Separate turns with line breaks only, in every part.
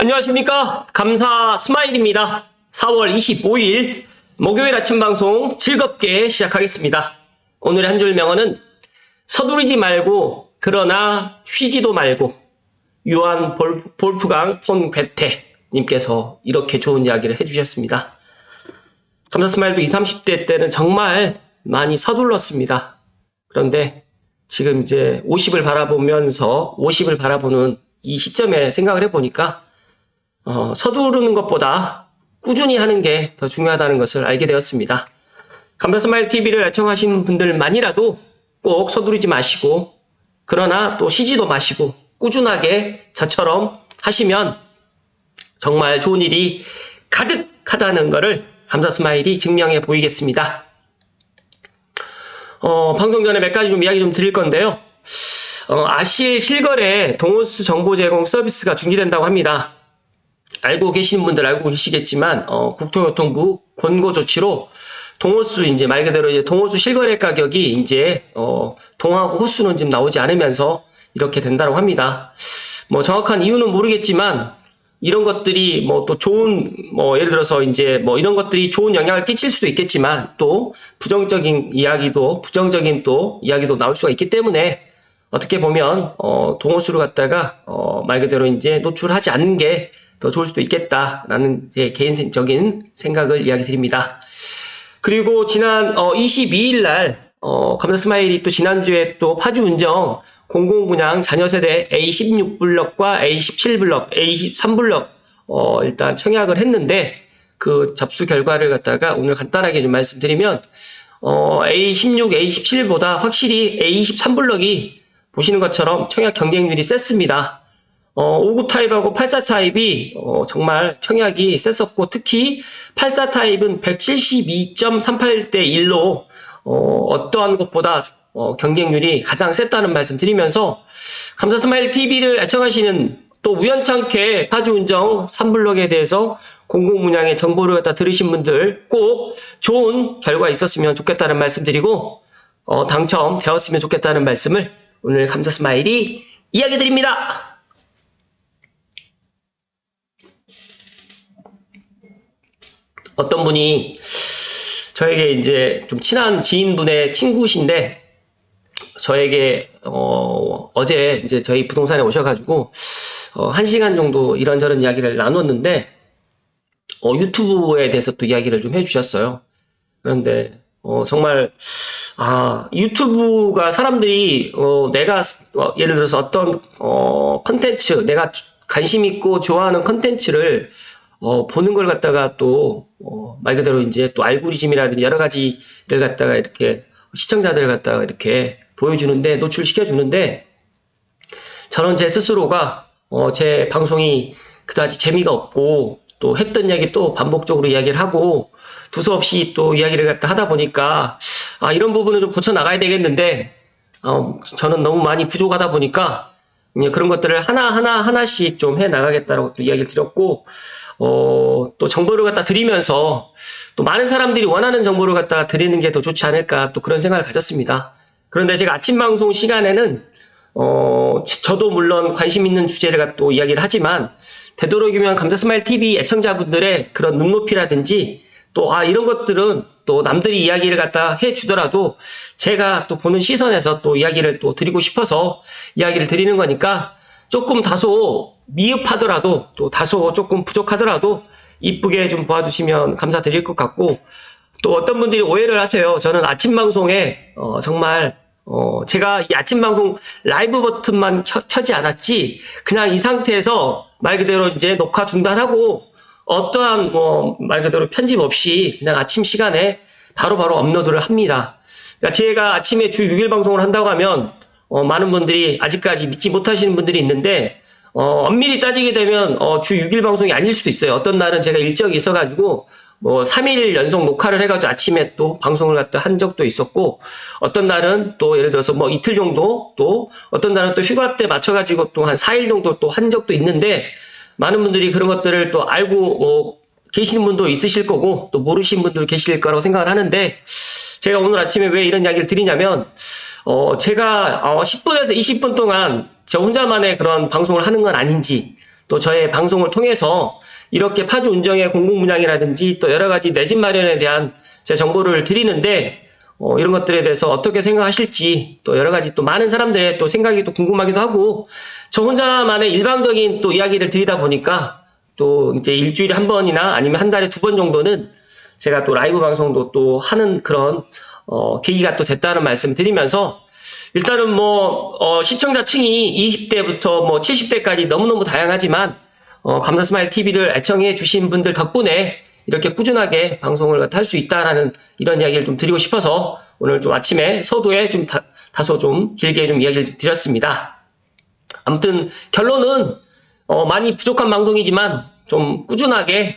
안녕하십니까. 감사 스마일입니다. 4월 25일 목요일 아침 방송 즐겁게 시작하겠습니다. 오늘의 한 줄 명언은 서두르지 말고 그러나 쉬지도 말고 요한 볼프강 폰 괴테 님께서 이렇게 좋은 이야기를 해주셨습니다. 감사 스마일도 20, 30대 때는 정말 많이 서둘렀습니다. 그런데 지금 이제 50을 바라보면서 50을 바라보는 이 시점에 생각을 해보니까 서두르는 것보다 꾸준히 하는 게 더 중요하다는 것을 알게 되었습니다. 감사스마일 TV를 애청하시는 분들만이라도 꼭 서두르지 마시고 그러나 또 쉬지도 마시고 꾸준하게 저처럼 하시면 정말 좋은 일이 가득하다는 것을 감사스마일이 증명해 보이겠습니다. 방송 전에 몇 가지 좀 이야기 좀 드릴 건데요. 아시일 실거래 동호수 정보 제공 서비스가 중지된다고 합니다. 알고 계시는 분들 알고 계시겠지만 국토교통부 권고 조치로 동호수 이제 말 그대로 이제 동호수 실거래 가격이 이제 동하고 호수는 지금 나오지 않으면서 이렇게 된다고 합니다. 뭐 정확한 이유는 모르겠지만 이런 것들이 뭐 또 좋은 예를 들어서 이제 이런 것들이 좋은 영향을 끼칠 수도 있겠지만 또 부정적인 또 이야기도 나올 수가 있기 때문에 어떻게 보면 동호수를 갖다가 말 그대로 이제 노출하지 않는 게 더 좋을 수도 있겠다라는 제 개인적인 생각을 이야기 드립니다. 그리고 지난 22일 날 감사스마일이 또 지난주에 또 파주운정 공공분양 자녀세대 A16블럭과 A17블럭, A23블럭 일단 청약을 했는데 그 접수 결과를 갖다가 오늘 간단하게 좀 말씀드리면 A16, A17보다 확실히 A23블럭이 보시는 것처럼 청약 경쟁률이 셌습니다. 59 타입하고 84 타입이 정말 청약이 셌었고 특히 84 타입은 172.38대 1로 어떠한 것보다 경쟁률이 가장 셌다는 말씀 드리면서 감사스마일 TV를 애청하시는 또 우연찮게 파주운정 3블럭에 대해서 공공분양의 정보를 갖다 들으신 분들 꼭 좋은 결과 있었으면 좋겠다는 말씀 드리고 당첨되었으면 좋겠다는 말씀을 오늘 감사스마일이 이야기 드립니다. 어떤 분이 저에게 이제 좀 친한 지인분의 친구신데 저에게 어제 이제 저희 부동산에 오셔가지고 1시간 정도 이런저런 이야기를 나눴는데 유튜브에 대해서 또 이야기를 좀 해주셨어요. 그런데 정말 유튜브가 사람들이 내가 예를 들어서 어떤 컨텐츠 내가 관심 있고 좋아하는 컨텐츠를 보는 걸 갖다가 또 말 그대로 이제 또 알고리즘이라든지 여러 가지를 갖다가 이렇게 시청자들을 갖다가 이렇게 보여주는데 노출시켜 주는데 저는 제 스스로가 제 방송이 그다지 재미가 없고 또 했던 이야기 또 반복적으로 이야기를 하고 두서없이 또 이야기를 갖다 하다 보니까 이런 부분은 좀 고쳐 나가야 되겠는데 저는 너무 많이 부족하다 보니까 그런 것들을 하나씩 좀 해 나가겠다라고 또 이야기를 드렸고 또 정보를 갖다 드리면서 또 많은 사람들이 원하는 정보를 갖다 드리는 게 더 좋지 않을까 또 그런 생각을 가졌습니다. 그런데 제가 아침 방송 시간에는 저도 물론 관심 있는 주제를 갖다 또 이야기를 하지만 되도록이면 감사스마일 TV 애청자분들의 그런 눈높이라든지 또 이런 것들은 또 남들이 이야기를 갖다 해주더라도 제가 또 보는 시선에서 또 이야기를 또 드리고 싶어서 이야기를 드리는 거니까 조금 다소 미흡하더라도 또 다소 조금 부족하더라도 이쁘게 좀 봐주시면 감사드릴 것 같고 또 어떤 분들이 오해를 하세요. 저는 아침 방송에 정말 제가 이 아침 방송 라이브 버튼만 켜지 않았지 그냥 이 상태에서 말 그대로 이제 녹화 중단하고 어떠한 말 그대로 편집 없이 그냥 아침 시간에 바로바로 업로드를 합니다. 그러니까 제가 아침에 주 6일 방송을 한다고 하면 많은 분들이 아직까지 믿지 못하시는 분들이 있는데 엄밀히 따지게 되면 주 6일 방송이 아닐 수도 있어요. 어떤 날은 제가 일정이 있어가지고 3일 연속 녹화를 해가지고 아침에 또 방송을 갖다 한 적도 있었고 어떤 날은 또 예를 들어서 이틀 정도 또 어떤 날은 또 휴가 때 맞춰가지고 또 한 4일 정도 또 한 적도 있는데 많은 분들이 그런 것들을 또 알고 계시는 분도 있으실 거고 또 모르시는 분들 계실 거라고 생각을 하는데 제가 오늘 아침에 왜 이런 이야기를 드리냐면 제가 10분에서 20분 동안 저 혼자만의 그런 방송을 하는 건 아닌지 또 저의 방송을 통해서 이렇게 파주 운정의 공공분양이라든지 또 여러 가지 내 집 마련에 대한 제 정보를 드리는데 이런 것들에 대해서 어떻게 생각하실지 또 여러 가지 또 많은 사람들의 또 생각이 또 궁금하기도 하고 저 혼자만의 일방적인 또 이야기를 드리다 보니까 또 이제 일주일에 한 번이나 아니면 한 달에 2번 정도는 제가 또 라이브 방송도 또 하는 그런 계기가 또 됐다는 말씀 드리면서 일단은 시청자층이 20대부터 70대까지 너무너무 다양하지만 감사스마일 TV를 애청해 주신 분들 덕분에 이렇게 꾸준하게 방송을 할 수 있다라는 이런 이야기를 좀 드리고 싶어서 오늘 좀 아침에 서두에 좀 다소 좀 길게 좀 이야기를 드렸습니다. 아무튼 결론은 많이 부족한 방송이지만 좀 꾸준하게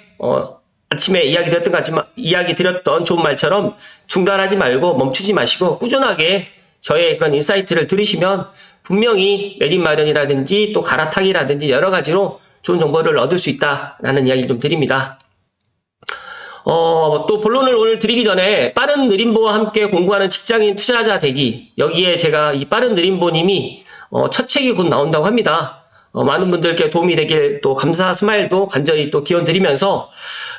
아침에 이야기 드렸던 좋은 말처럼 중단하지 말고 멈추지 마시고 꾸준하게 저의 그런 인사이트를 들으시면 분명히 내 집 마련이라든지 또 갈아타기라든지 여러 가지로 좋은 정보를 얻을 수 있다라는 이야기 좀 드립니다. 또 본론을 오늘 드리기 전에 빠른 느림보와 함께 공부하는 직장인 투자자 되기, 여기에 제가 이 빠른 느림보님이 첫 책이 곧 나온다고 합니다. 많은 분들께 도움이 되길 또 감사 스마일도 간절히 또 기원 드리면서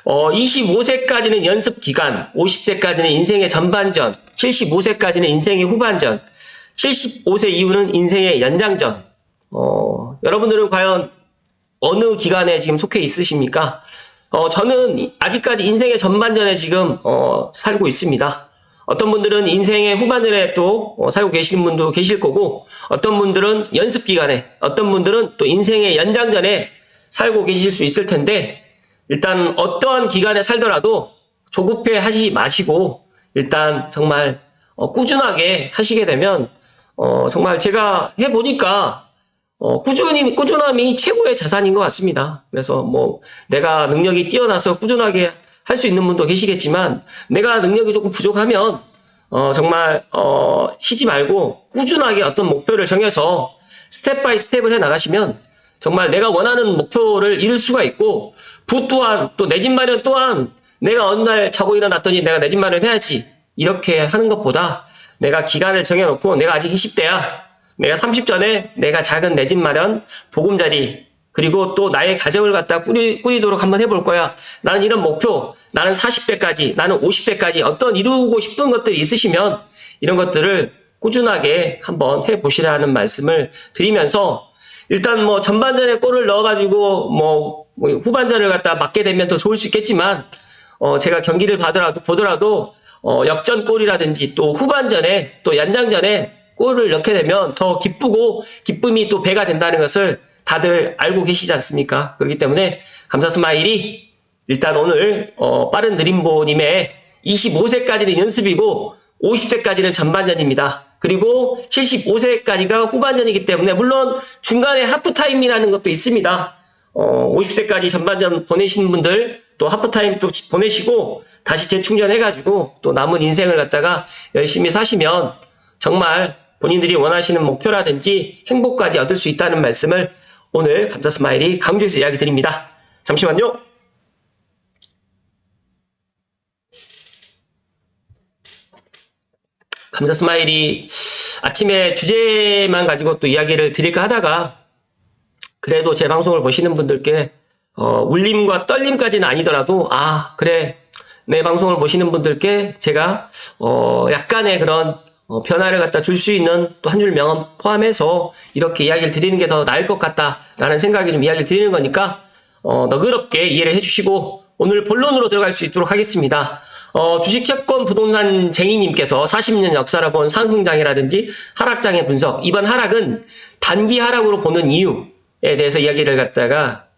25세까지는 연습 기간, 50세까지는 인생의 전반전, 75세까지는 인생의 후반전, 75세 이후는 인생의 연장전. 여러분들은 과연 어느 기간에 지금 속해 있으십니까? 저는 아직까지 인생의 전반전에 지금 살고 있습니다. 어떤 분들은 인생의 후반전에 또 살고 계시는 분도 계실 거고, 어떤 분들은 연습 기간에, 어떤 분들은 또 인생의 연장전에 살고 계실 수 있을 텐데, 일단 어떠한 기간에 살더라도 조급해 하지 마시고 일단 정말 꾸준하게 하시게 되면 정말 제가 해보니까 꾸준함이 최고의 자산인 것 같습니다. 그래서 내가 능력이 뛰어나서 꾸준하게 할 수 있는 분도 계시겠지만 내가 능력이 조금 부족하면 정말 쉬지 말고 꾸준하게 어떤 목표를 정해서 스텝 바이 스텝을 해 나가시면 정말 내가 원하는 목표를 이룰 수가 있고 부 또한 또 내 집 마련 또한 내가 어느 날 자고 일어났더니 내가 내 집 마련 해야지 이렇게 하는 것보다 내가 기간을 정해놓고 내가 아직 20대야 내가 30 전에 내가 작은 내 집 마련 보금자리 그리고 또 나의 가정을 갖다 꾸리도록 한번 해볼 거야. 나는 이런 목표, 나는 40대까지, 나는 50대까지 어떤 이루고 싶은 것들이 있으시면 이런 것들을 꾸준하게 한번 해보시라는 말씀을 드리면서 일단 전반전에 골을 넣어가지고 후반전을 갖다 맞게 되면 더 좋을 수 있겠지만 제가 경기를 보더라도 역전골이라든지 또 후반전에 또 연장전에 골을 넣게 되면 더 기쁘고 기쁨이 또 배가 된다는 것을 다들 알고 계시지 않습니까? 그렇기 때문에 감사 스마일이 일단 오늘 빠른 느림보님의 25세까지는 연습이고 50세까지는 전반전입니다. 그리고 75세까지가 후반전이기 때문에 물론 중간에 하프타임이라는 것도 있습니다. 50세까지 전반전 보내신 분들 또 하프타임 또 보내시고 다시 재충전해가지고 또 남은 인생을 갖다가 열심히 사시면 정말 본인들이 원하시는 목표라든지 행복까지 얻을 수 있다는 말씀을 오늘 감사 스마일이 강조해서 이야기 드립니다. 잠시만요. 감사 스마일이 아침에 주제만 가지고 또 이야기를 드릴까 하다가 그래도 제 방송을 보시는 분들께 울림과 떨림까지는 아니더라도 그래 내 방송을 보시는 분들께 제가 약간의 그런 변화를 갖다 줄 수 있는 또 한 줄 명언 포함해서 이렇게 이야기를 드리는 게 더 나을 것 같다라는 생각이 좀 이야기를 드리는 거니까 너그럽게 이해를 해주시고 오늘 본론으로 들어갈 수 있도록 하겠습니다. 주식 채권 부동산 쟁이님께서 40년 역사를 본 상승장이라든지 하락장의 분석, 이번 하락은 단기 하락으로 보는 이유에 대해서 이야기를 갖다가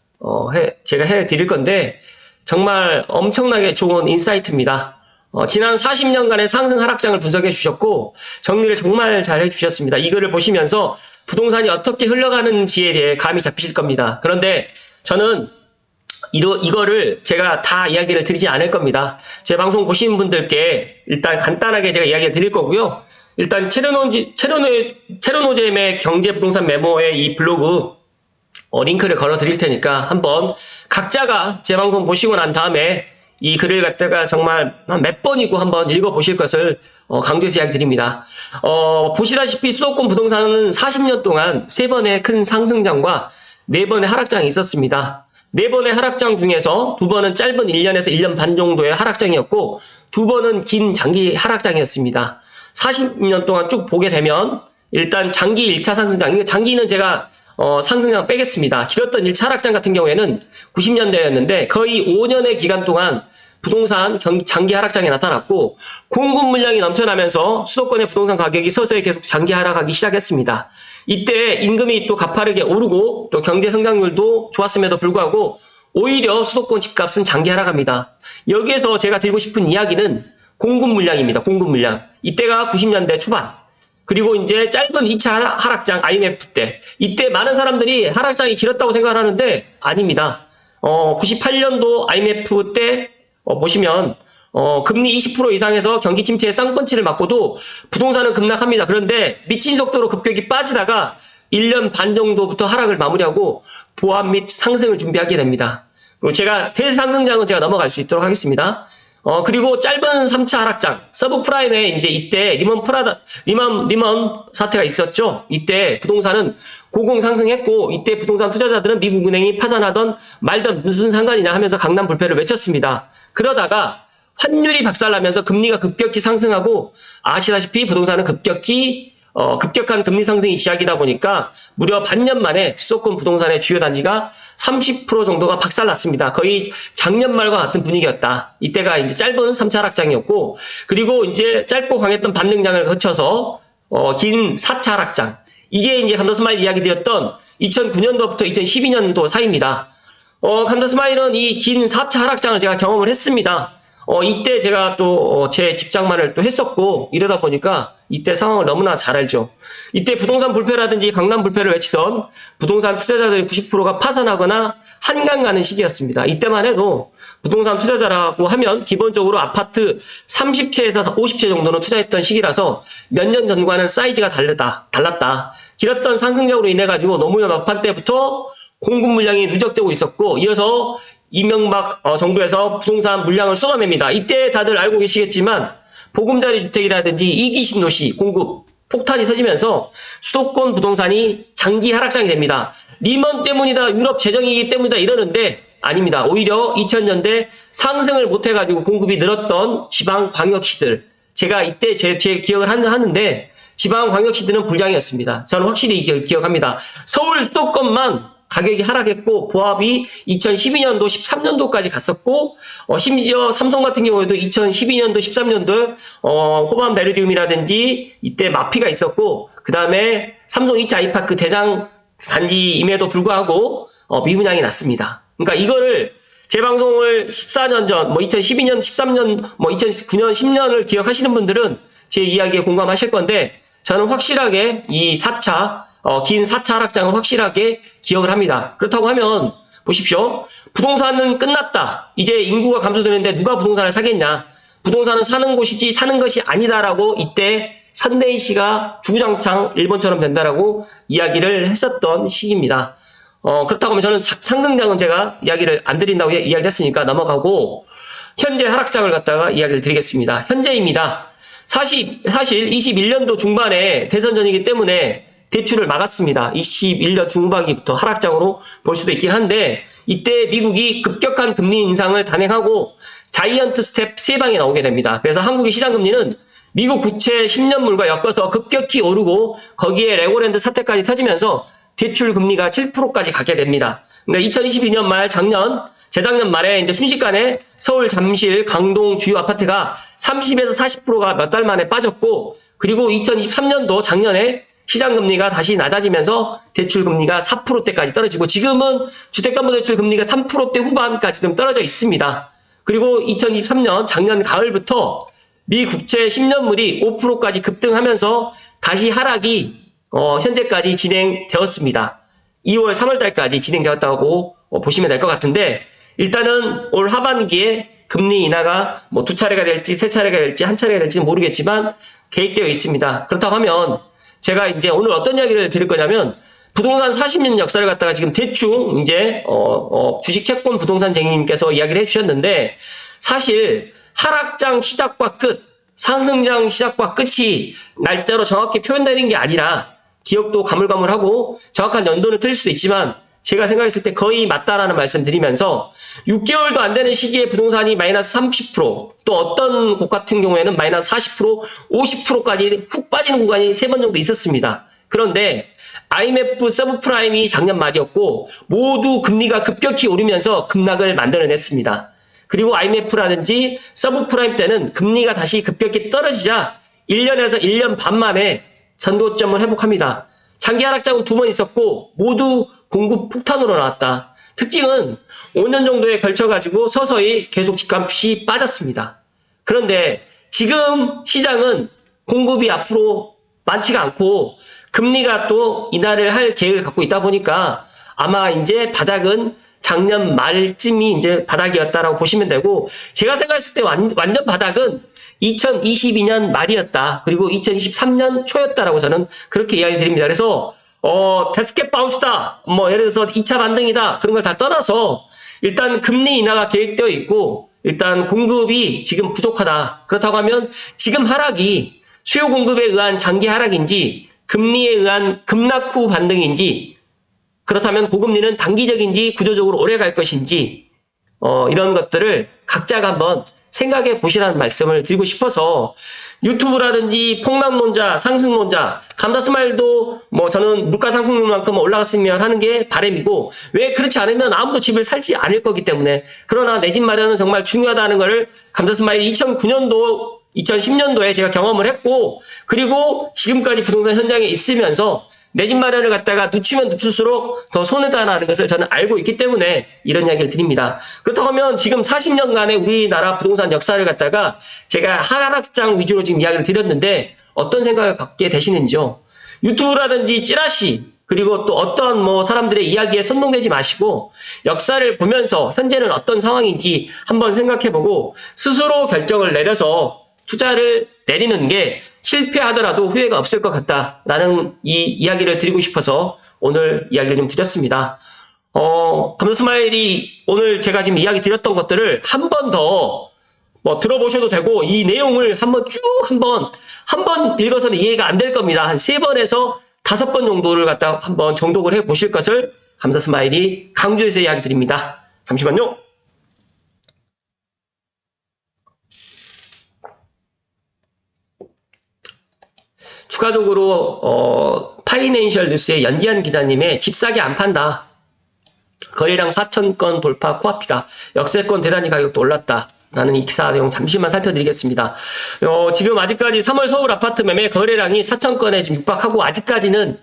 제가 해드릴 건데 정말 엄청나게 좋은 인사이트입니다. 지난 40년간의 상승 하락장을 분석해 주셨고 정리를 정말 잘 해주셨습니다. 이 글을 보시면서 부동산이 어떻게 흘러가는지에 대해 감이 잡히실 겁니다. 그런데 저는 이거를 제가 다 이야기를 드리지 않을 겁니다. 제 방송 보시는 분들께 일단 간단하게 제가 이야기를 드릴 거고요. 일단 체르노잼의 경제부동산 메모의 이 블로그 링크를 걸어 드릴 테니까 한번 각자가 제 방송 보시고 난 다음에 이 글을 갖다가 정말 몇 번이고 한번 읽어보실 것을 강조해서 이야기 드립니다. 보시다시피 수도권 부동산은 40년 동안 3번의 큰 상승장과 4번의 하락장이 있었습니다. 4번의 하락장 중에서 2번은 짧은 1년에서 1년 반 정도의 하락장이었고 2번은 긴 장기 하락장이었습니다. 40년 동안 쭉 보게 되면 일단 장기 1차 상승장, 장기는 제가 상승장 빼겠습니다. 길었던 1차 하락장 같은 경우에는 90년대였는데 거의 5년의 기간 동안 부동산 장기 하락장이 나타났고 공급 물량이 넘쳐나면서 수도권의 부동산 가격이 서서히 계속 장기 하락하기 시작했습니다. 이때 임금이 또 가파르게 오르고 또 경제 성장률도 좋았음에도 불구하고 오히려 수도권 집값은 장기 하락합니다. 여기에서 제가 드리고 싶은 이야기는 공급 물량입니다. 공급 물량. 이때가 90년대 초반. 그리고 이제 짧은 2차 하락장 IMF 때. 이때 많은 사람들이 하락장이 길었다고 생각을 하는데 아닙니다. 98년도 IMF 때 보시면 금리 20% 이상에서 경기 침체의 쌍펀치를 맞고도 부동산은 급락합니다. 그런데 미친 속도로 급격히 빠지다가 1년 반 정도부터 하락을 마무리하고 보합 및 상승을 준비하게 됩니다. 그리고 제가 대상승장은 제가 넘어갈 수 있도록 하겠습니다. 그리고 짧은 3차 하락장, 서브프라임에 이제 이때 리먼 사태가 있었죠. 이때 부동산은 고공 상승했고, 이때 부동산 투자자들은 미국 은행이 파산하던 말던 무슨 상관이냐 하면서 강남 불패를 외쳤습니다. 그러다가 환율이 박살나면서 금리가 급격히 상승하고, 아시다시피 부동산은 급격한 금리 상승이 시작이다 보니까 무려 반년 만에 수도권 부동산의 주요 단지가 30% 정도가 박살났습니다. 거의 작년 말과 같은 분위기였다. 이때가 이제 짧은 3차 하락장이었고, 그리고 이제 짧고 강했던 반등장을 거쳐서 긴 4차 하락장. 이게 이제 감더스마일 이야기 드렸던 2009년도부터 2012년도 사이입니다. 감더스마일은 이 긴 4차 하락장을 제가 경험을 했습니다. 이때 제가 또 제 직장만을 또 했었고 이러다 보니까 이때 상황을 너무나 잘 알죠. 이때 부동산 불패라든지 강남 불패를 외치던 부동산 투자자들의 90%가 파산하거나 한강 가는 시기였습니다. 이때만 해도 부동산 투자자라고 하면 기본적으로 아파트 30채에서 50채 정도는 투자했던 시기라서 몇 년 전과는 사이즈가 달랐다. 길었던 상승장으로 인해 가지고 노무현 막판 때부터 공급 물량이 누적되고 있었고 이어서 이명박 정부에서 부동산 물량을 쏟아냅니다. 이때 다들 알고 계시겠지만 보금자리 주택이라든지 이기식 노시 공급 폭탄이 터지면서 수도권 부동산이 장기 하락장이 됩니다. 리먼 때문이다, 유럽 재정이기 때문이다 이러는데 아닙니다. 오히려 2000년대 상승을 못해가지고 공급이 늘었던 지방광역시들, 제가 이때 제 기억을 하는데 지방광역시들은 불량이었습니다. 저는 확실히 기억합니다. 서울 수도권만 가격이 하락했고 보합이 2012년도 13년도까지 갔었고 심지어 삼성 같은 경우에도 2012년도 13년도 호반 베르디움이라든지 이때 마피가 있었고 그 다음에 삼성 2차 아이파크 대장 단지임에도 불구하고 미분양이 났습니다. 그러니까 이거를 제 방송을 14년 전 2012년 13년 2009년 10년을 기억하시는 분들은 제 이야기에 공감하실 건데 저는 확실하게 이 4차 긴 4차 하락장을 확실하게 기억을 합니다. 그렇다고 하면 보십시오. 부동산은 끝났다. 이제 인구가 감소되는데 누가 부동산을 사겠냐. 부동산은 사는 곳이지 사는 것이 아니다라고 이때 선대위 씨가 주구장창 일본처럼 된다라고 이야기를 했었던 시기입니다. 그렇다고 하면 저는 상승장은 제가 이야기를 안 드린다고 이야기를 했으니까 넘어가고 현재 하락장을 갖다가 이야기를 드리겠습니다. 현재입니다. 사실 21년도 중반에 대선 전이기 때문에 대출을 막았습니다. 21년 중반기부터 하락장으로 볼 수도 있긴 한데 이때 미국이 급격한 금리 인상을 단행하고 자이언트 스텝 3방이 나오게 됩니다. 그래서 한국의 시장금리는 미국 국채 10년물과 엮어서 급격히 오르고 거기에 레고랜드 사태까지 터지면서 대출 금리가 7%까지 가게 됩니다. 그러니까 2022년 말 재작년 말에 이제 순식간에 서울, 잠실, 강동 주요 아파트가 30에서 40%가 몇 달 만에 빠졌고 그리고 2023년도 작년에 시장금리가 다시 낮아지면서 대출금리가 4%대까지 떨어지고 지금은 주택담보대출 금리가 3%대 후반까지 좀 떨어져 있습니다. 그리고 2023년 작년 가을부터 미 국채 10년물이 5%까지 급등하면서 다시 하락이 현재까지 진행되었습니다. 2월, 3월달까지 진행되었다고 보시면 될 것 같은데 일단은 올 하반기에 금리 인하가 2차례가 될지 3차례가 될지 1차례가 될지는 모르겠지만 계획되어 있습니다. 그렇다고 하면 제가 이제 오늘 어떤 이야기를 드릴 거냐면 부동산 40년 역사를 갖다가 지금 대충 이제 주식 채권 부동산쟁이님께서 이야기를 해주셨는데 사실 하락장 시작과 끝, 상승장 시작과 끝이 날짜로 정확히 표현되는 게 아니라 기억도 가물가물하고 정확한 연도는 틀릴 수도 있지만 제가 생각했을 때 거의 맞다라는 말씀 드리면서 6개월도 안 되는 시기에 부동산이 마이너스 30%, 또 어떤 곳 같은 경우에는 마이너스 40%, 50%까지 훅 빠지는 구간이 3번 정도 있었습니다. 그런데 IMF 서브프라임이 작년 말이었고 모두 금리가 급격히 오르면서 급락을 만들어냈습니다. 그리고 IMF라든지 서브프라임 때는 금리가 다시 급격히 떨어지자 1년에서 1년 반 만에 전고점을 회복합니다. 장기 하락장은 2번 있었고 모두 공급 폭탄으로 나왔다. 특징은 5년 정도에 걸쳐가지고 서서히 계속 집값이 빠졌습니다. 그런데 지금 시장은 공급이 앞으로 많지가 않고 금리가 또 인하를 할 계획을 갖고 있다 보니까 아마 이제 바닥은 작년 말쯤이 이제 바닥이었다라고 보시면 되고, 제가 생각했을 때 완전 바닥은 2022년 말이었다. 그리고 2023년 초였다라고 저는 그렇게 이야기 드립니다. 그래서 데스켓 바운스다. 뭐 예를 들어서 2차 반등이다. 그런 걸 다 떠나서 일단 금리 인하가 계획되어 있고 일단 공급이 지금 부족하다. 그렇다고 하면 지금 하락이 수요 공급에 의한 장기 하락인지 금리에 의한 급락 후 반등인지, 그렇다면 고금리는 단기적인지 구조적으로 오래 갈 것인지 이런 것들을 각자가 한번 생각해 보시라는 말씀을 드리고 싶어서, 유튜브라든지 폭락론자, 상승론자, 감다스마일도 뭐 저는 물가 상승률만큼 올라갔으면 하는 게 바람이고, 왜 그렇지 않으면 아무도 집을 살지 않을 거기 때문에. 그러나 내 집 마련은 정말 중요하다는 것을 감다스마일이 2009년도 2010년도에 제가 경험을 했고, 그리고 지금까지 부동산 현장에 있으면서 내 집 마련을 갖다가 늦추면 늦출수록 더 손해다라는 것을 저는 알고 있기 때문에 이런 이야기를 드립니다. 그렇다고 하면 지금 40년간의 우리나라 부동산 역사를 갖다가 제가 하락장 위주로 지금 이야기를 드렸는데 어떤 생각을 갖게 되시는지요? 유튜브라든지 찌라시, 그리고 또 어떤 뭐 사람들의 이야기에 선동되지 마시고 역사를 보면서 현재는 어떤 상황인지 한번 생각해보고 스스로 결정을 내려서 투자를 내리는 게 실패하더라도 후회가 없을 것 같다라는 이 이야기를 드리고 싶어서 오늘 이야기를 좀 드렸습니다. 감사스마일이 오늘 제가 지금 이야기 드렸던 것들을 한 번 더 뭐 들어보셔도 되고, 이 내용을 한번 쭉 한 번 읽어서는 이해가 안 될 겁니다. 한 3번에서 5번 정도를 갖다 한번 정독을 해 보실 것을 감사스마일이 강조해서 이야기 드립니다. 잠시만요. 추가적으로 파이낸셜 뉴스의 연기한 기자님의 집 사기 안 판다. 거래량 4,000건 돌파 코앞이다. 역세권 대단히 가격도 올랐다. 라는 이 기사 내용 잠시만 살펴드리겠습니다. 지금 아직까지 3월 서울 아파트 매매 거래량이 4,000건에 지금 육박하고, 아직까지는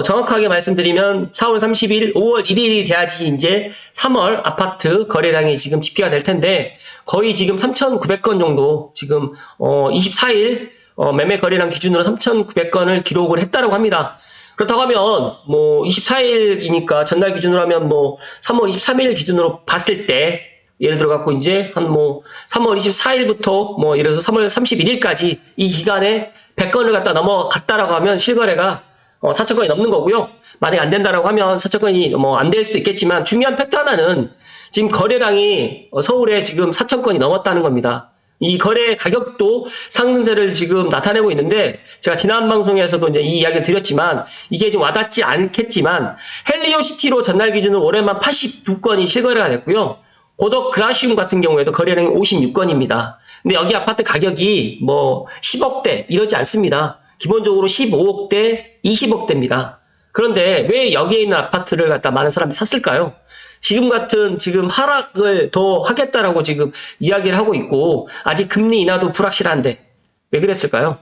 정확하게 말씀드리면 4월 30일, 5월 1일이 돼야지 이제 3월 아파트 거래량이 지금 집계가 될 텐데, 거의 지금 3,900건 정도 지금 24일 매매 거래량 기준으로 3,900건을 기록을 했다고 합니다. 그렇다고 하면 뭐 24일이니까 전날 기준으로 하면 뭐 3월 23일 기준으로 봤을 때, 예를 들어 갖고 이제 한 뭐 3월 24일부터 뭐 예를 들어서 3월 31일까지 이 기간에 100건을 갖다 넘어갔다라고 하면 실거래가 4,000건이 넘는 거고요. 만약에 안 된다라고 하면 4,000건이 뭐 안 될 수도 있겠지만, 중요한 팩트 하나는 지금 거래량이 서울에 지금 4,000건이 넘었다는 겁니다. 이 거래 가격도 상승세를 지금 나타내고 있는데, 제가 지난 방송에서도 이제 이 이야기를 드렸지만 이게 좀 와닿지 않겠지만, 헬리오시티로 전날 기준으로 올해만 82건이 실거래가 됐고요. 고덕 그라시움 같은 경우에도 거래량이 56건입니다. 근데 여기 아파트 가격이 뭐 10억대 이러지 않습니다. 기본적으로 15억대, 20억대입니다. 그런데 왜 여기에 있는 아파트를 갖다 많은 사람들이 샀을까요? 지금 같은 지금 하락을 더 하겠다라고 지금 이야기를 하고 있고, 아직 금리 인하도 불확실한데 왜 그랬을까요?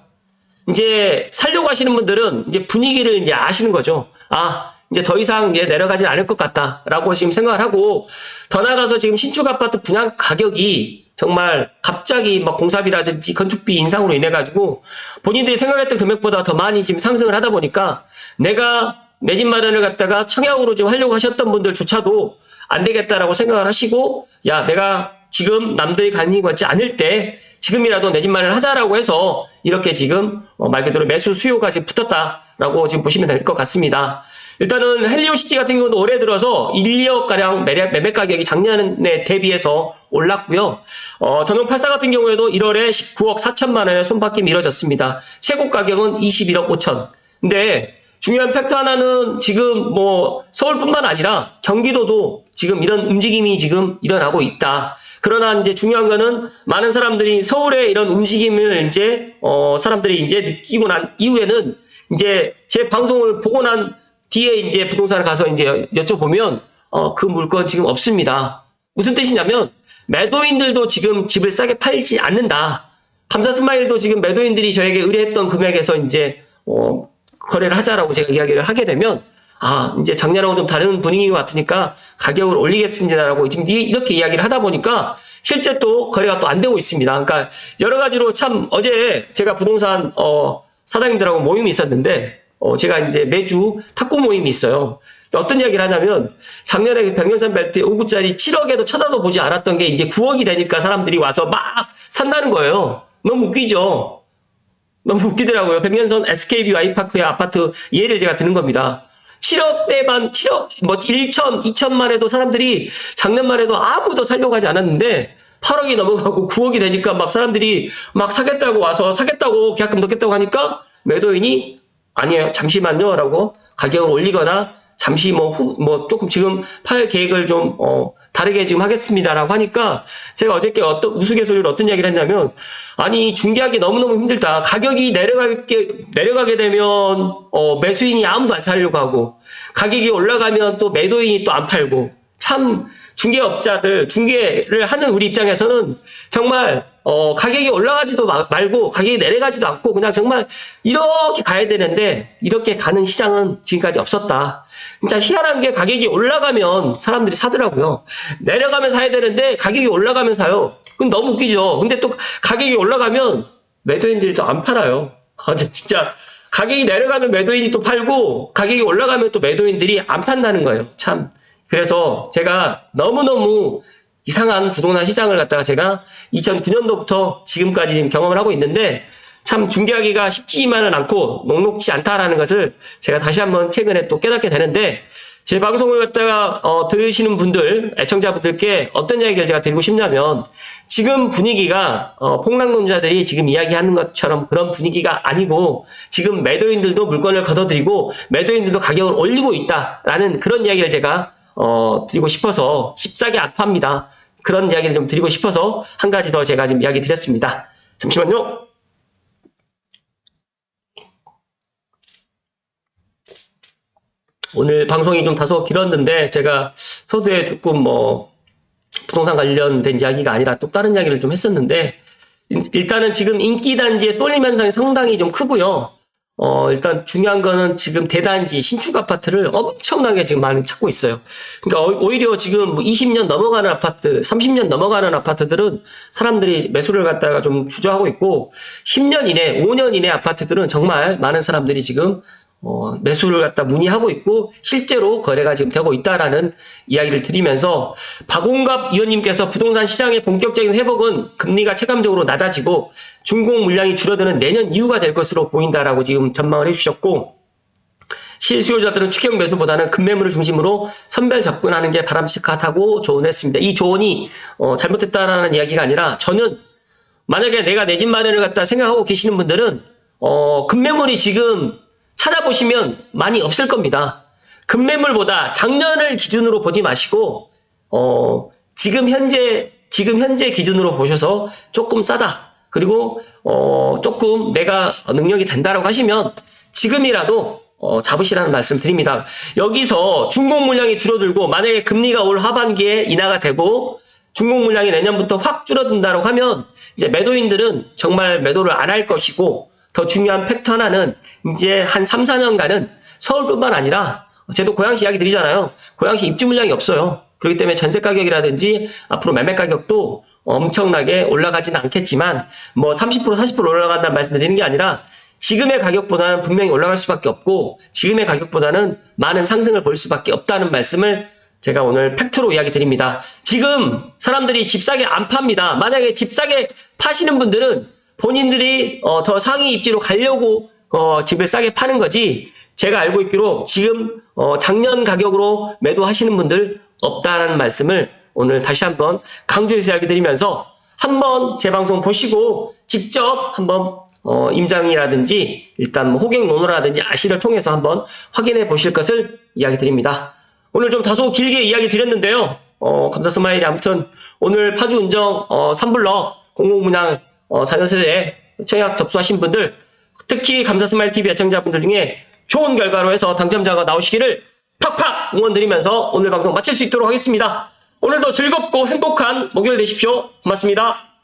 이제 살려고 하시는 분들은 이제 분위기를 이제 아시는 거죠. 아, 이제 더 이상 이제 내려가지 않을 것 같다라고 지금 생각을 하고, 더 나아가서 지금 신축 아파트 분양 가격이 정말 갑자기 막 공사비라든지 건축비 인상으로 인해 가지고 본인들이 생각했던 금액보다 더 많이 지금 상승을 하다 보니까, 내가 내 집 마련을 갖다가 청약으로 좀 하려고 하셨던 분들조차도 안 되겠다라고 생각을 하시고, 야, 내가 지금 남들이 가는 것 같지 않을 때 지금이라도 내 집 마련을 하자라고 해서 이렇게 지금 말 그대로 매수 수요가 지금 붙었다라고 지금 보시면 될 것 같습니다. 일단은 헬리오시티 같은 경우도 올해 들어서 1, 2억가량 매매 가격이 작년에 대비해서 올랐고요. 전용84 같은 경우에도 1월에 19억 4천만 원의 손바뀜이 이뤄졌습니다. 최고 가격은 21억 5천. 근데 중요한 팩트 하나는 지금 뭐 서울뿐만 아니라 경기도도 지금 이런 움직임이 지금 일어나고 있다. 그러나 이제 중요한 거는 많은 사람들이 서울의 이런 움직임을 이제 사람들이 이제 느끼고 난 이후에는 이제 제 방송을 보고 난 뒤에 이제 부동산을 가서 이제 여쭤보면 그 물건 지금 없습니다. 무슨 뜻이냐면 매도인들도 지금 집을 싸게 팔지 않는다. 감사 스마일도 지금 매도인들이 저에게 의뢰했던 금액에서 이제 거래를 하자라고 제가 이야기를 하게 되면 이제 작년하고 좀 다른 분위기 같으니까 가격을 올리겠습니다라고 지금 이렇게 이야기를 하다 보니까 실제 또 거래가 또 안 되고 있습니다. 그러니까 여러 가지로 참 어제 제가 부동산 사장님들하고 모임이 있었는데 제가 이제 매주 탁구 모임이 있어요. 어떤 이야기를 하냐면 작년에 백년산 벨트 5구짜리 7억에도 쳐다도 보지 않았던 게 이제 9억이 되니까 사람들이 와서 막 산다는 거예요. 너무 웃기죠? 너무 웃기더라고요. 백년선 SKB Y파크의 아파트 예를 제가 드는 겁니다. 7억대만, 7억, 뭐 1천, 2천만 해도 사람들이 작년만 해도 아무도 살려고 하지 않았는데 8억이 넘어가고 9억이 되니까 막 사람들이 막 사겠다고 와서 사겠다고 계약금 넣겠다고 하니까 매도인이 아니에요. 잠시만요. 라고 가격을 올리거나 잠시 뭐 조금 지금 팔 계획을 좀 다르게 지금 하겠습니다라고 하니까 제가 어저께 우스갯소리로 어떤 이야기를 했냐면 아니 중개하기 너무너무 힘들다. 가격이 내려가게 되면 매수인이 아무도 안 사려고 하고 가격이 올라가면 또 매도인이 또 안 팔고 참 중개업자들 중개를 하는 우리 입장에서는 정말 가격이 올라가지도 말고 가격이 내려가지도 않고 그냥 정말 이렇게 가야 되는데 이렇게 가는 시장은 지금까지 없었다. 진짜 희한한 게 가격이 올라가면 사람들이 사더라고요. 내려가면 사야 되는데 가격이 올라가면 사요. 그건 너무 웃기죠. 근데 또 가격이 올라가면 매도인들이 또 안 팔아요. 진짜 가격이 내려가면 매도인이 또 팔고 가격이 올라가면 또 매도인들이 안 판다는 거예요. 참. 그래서 제가 너무너무 이상한 부동산 시장을 갖다가 제가 2009년도부터 지금까지 지금 경험을 하고 있는데 참 중개하기가 쉽지만은 않고 녹록지 않다라는 것을 제가 다시 한번 최근에 또 깨닫게 되는데 제 방송을 갖다가 들으시는 분들, 애청자분들께 어떤 이야기를 제가 드리고 싶냐면 지금 분위기가 폭락론자들이 지금 이야기하는 것처럼 그런 분위기가 아니고 지금 매도인들도 물건을 걷어들이고 매도인들도 가격을 올리고 있다라는 그런 이야기를 제가 드리고 싶어서 씹싸게 안 팝니다. 그런 이야기를 좀 드리고 싶어서 한 가지 더 제가 지금 이야기 드렸습니다. 잠시만요. 오늘 방송이 좀 다소 길었는데 제가 서두에 조금 부동산 관련된 이야기가 아니라 또 다른 이야기를 좀 했었는데 일단은 지금 인기단지의 쏠림 현상이 상당히 좀 크고요. 일단 중요한 거는 지금 대단지 신축 아파트를 엄청나게 지금 많이 찾고 있어요. 그러니까 오히려 지금 20년 넘어가는 아파트, 30년 넘어가는 아파트들은 사람들이 매수를 갖다가 좀 주저하고 있고 10년 이내, 5년 이내 아파트들은 정말 많은 사람들이 지금 매수를 갖다 문의하고 있고 실제로 거래가 지금 되고 있다라는 이야기를 드리면서 박홍갑 의원님께서 부동산 시장의 본격적인 회복은 금리가 체감적으로 낮아지고 준공 물량이 줄어드는 내년 이후가 될 것으로 보인다라고 지금 전망을 해주셨고 실수요자들은 추격 매수보다는 급매물을 중심으로 선별 접근하는 게 바람직하다고 조언했습니다. 이 조언이 잘못됐다라는 이야기가 아니라 저는 만약에 내가 내 집 마련을 갖다 생각하고 계시는 분들은 급매물이 지금 찾아보시면 많이 없을 겁니다. 급매물보다 작년을 기준으로 보지 마시고 지금 현재 기준으로 보셔서 조금 싸다. 그리고 조금 내가 능력이 된다라고 하시면 지금이라도 잡으시라는 말씀 드립니다. 여기서 준공 물량이 줄어들고 만약에 금리가 올 하반기에 인하가 되고 준공 물량이 내년부터 확 줄어든다고 하면 이제 매도인들은 정말 매도를 안 할 것이고 더 중요한 팩트 하나는 이제 한 3, 4년간은 서울뿐만 아니라 저도 고양시 이야기 드리잖아요. 고양시 입주 물량이 없어요. 그렇기 때문에 전세 가격이라든지 앞으로 매매 가격도 엄청나게 올라가지는 않겠지만 30% 40% 올라간다는 말씀 드리는 게 아니라 지금의 가격보다는 분명히 올라갈 수밖에 없고 지금의 가격보다는 많은 상승을 볼 수밖에 없다는 말씀을 제가 오늘 팩트로 이야기 드립니다. 지금 사람들이 집 싸게 안 팝니다. 만약에 집 싸게 파시는 분들은 본인들이 더 상위 입지로 가려고 집을 싸게 파는 거지 제가 알고 있기로 지금 작년 가격으로 매도하시는 분들 없다라는 말씀을 오늘 다시 한번 강조해서 이야기 드리면서 한번 제 방송 보시고 직접 한번 임장이라든지 일단 뭐 호갱 논어라든지 아시를 통해서 한번 확인해 보실 것을 이야기 드립니다. 오늘 좀 다소 길게 이야기 드렸는데요. 감사 스마일이 아무튼 오늘 파주 운정 3블럭 공공분양 4년세대 청약 접수하신 분들, 특히 감사 스마일 TV 애청자분들 중에 좋은 결과로 해서 당첨자가 나오시기를 팍팍 응원드리면서 오늘 방송 마칠 수 있도록 하겠습니다. 오늘도 즐겁고 행복한 목요일 되십시오. 고맙습니다.